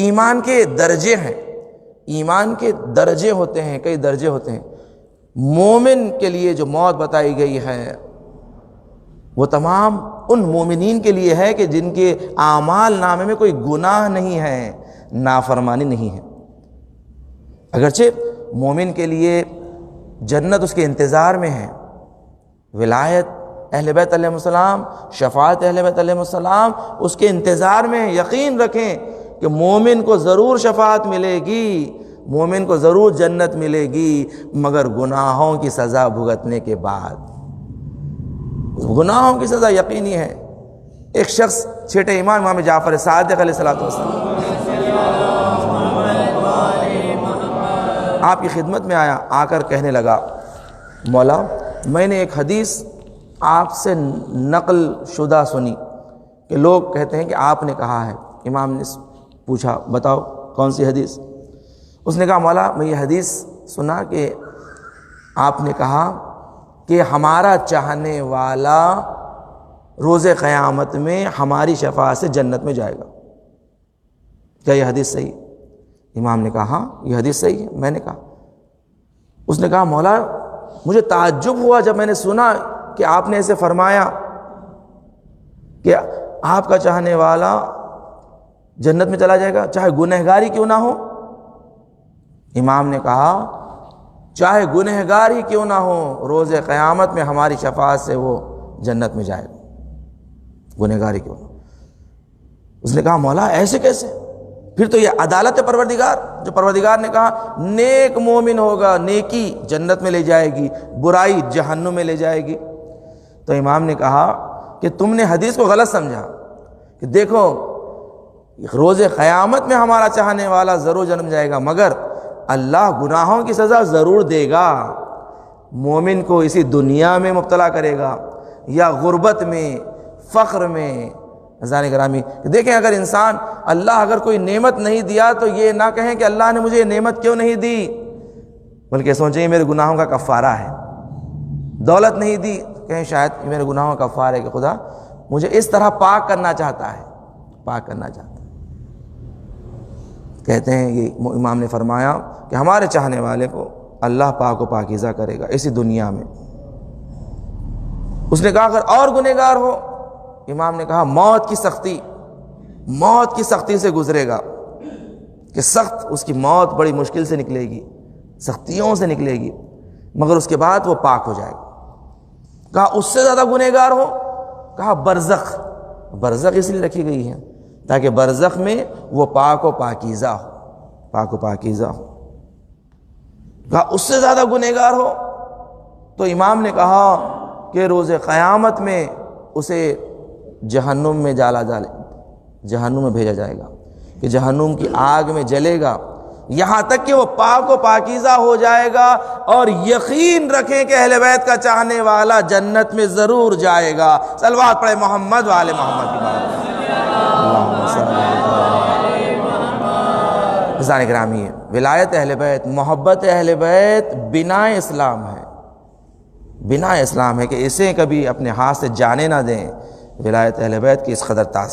ایمان کے درجے ہیں، ایمان کے درجے ہوتے ہیں، کئی درجے ہوتے ہیں۔ مومن کے لیے جو موت بتائی گئی ہے وہ تمام ان مومنین کے لیے ہے کہ جن کے اعمال نامے میں کوئی گناہ نہیں ہے، نافرمانی نہیں ہے۔ اگرچہ مومن کے لیے جنت اس کے انتظار میں ہے، ولایت اہل بیت علیہ السلام، شفاعت اہل بیت علیہ السلام اس کے انتظار میں ہے۔ یقین رکھیں کہ مومن کو ضرور شفاعت ملے گی، مومن کو ضرور جنت ملے گی، مگر گناہوں کی سزا بھگتنے کے بعد۔ گناہوں کی سزا یقینی ہے۔ ایک شخص چھٹے امام امام جعفر صادق علیہ السلام آپ کی خدمت میں آیا، آ کر کہنے لگا مولا میں نے ایک حدیث آپ سے نقل شدہ سنی کہ لوگ کہتے ہیں کہ آپ نے کہا ہے۔ امام نے پوچھا بتاؤ کون سی حدیث؟ اس نے کہا مولا میں یہ حدیث سنا کہ آپ نے کہا کہ ہمارا چاہنے والا روز قیامت میں ہماری شفاعت سے جنت میں جائے گا، کیا یہ حدیث صحیح؟ امام نے کہا ہاں یہ حدیث صحیح ہے۔ میں نے کہا، اس نے کہا مولا مجھے تعجب ہوا جب میں نے سنا کہ آپ نے ایسے فرمایا کہ آپ کا چاہنے والا جنت میں چلا جائے گا چاہے گنہگاری کیوں نہ ہو۔ امام نے کہا چاہے گنہگار ہی کیوں نہ ہو، روز قیامت میں ہماری شفاعت سے وہ جنت میں جائے گا، گنہگار ہی کیوں نہ ہو۔ اس نے کہا مولا ایسے کیسے؟ پھر تو یہ عدالت ہے پروردگار، جو پروردگار نے کہا نیک مومن ہوگا نیکی جنت میں لے جائے گی، برائی جہنم میں لے جائے گی۔ تو امام نے کہا کہ تم نے حدیث کو غلط سمجھا، کہ دیکھو روز قیامت میں ہمارا چاہنے والا ضرور جنم جائے گا، مگر اللہ گناہوں کی سزا ضرور دے گا۔ مومن کو اسی دنیا میں مبتلا کرے گا یا غربت میں، فقر میں۔ عزیزان گرامی دیکھیں، اگر انسان اللہ اگر کوئی نعمت نہیں دیا تو یہ نہ کہیں کہ اللہ نے مجھے یہ نعمت کیوں نہیں دی، بلکہ سوچیں یہ میرے گناہوں کا کفارہ ہے۔ دولت نہیں دی کہیں شاید یہ میرے گناہوں کا کفارہ ہے کہ خدا مجھے اس طرح پاک کرنا چاہتا ہے، پاک کرنا چاہتا ہے۔ کہتے ہیں یہ امام نے فرمایا کہ ہمارے چاہنے والے کو اللہ پاک و پاکیزہ کرے گا اسی دنیا میں۔ اس نے کہا اگر اور گنہگار ہو، امام نے کہا موت کی سختی سے گزرے گا، کہ سخت اس کی موت بڑی مشکل سے نکلے گی، سختیوں سے نکلے گی، مگر اس کے بعد وہ پاک ہو جائے گا۔ کہا اس سے زیادہ گنہگار ہو، کہا برزخ اس لیے رکھی گئی ہے تاکہ برزخ میں وہ پاک و پاکیزہ ہو۔ کہا اس سے زیادہ گنہگار ہو، تو امام نے کہا کہ روز قیامت میں اسے جہنم میں جہنم میں بھیجا جائے گا، کہ جہنم کی آگ میں جلے گا یہاں تک کہ وہ پاک و پاکیزہ ہو جائے گا۔ اور یقین رکھیں کہ اہل بیت کا چاہنے والا جنت میں ضرور جائے گا۔ صلوات پڑھے محمد والے محمد کی بات۔ عزیزان گرامی ولایت اہل بیت، محبت اہل بیت بنا اسلام ہے کہ اسے کبھی اپنے ہاتھ سے جانے نہ دیں۔ ولایت اہل بیت کی اس قدر تاثیر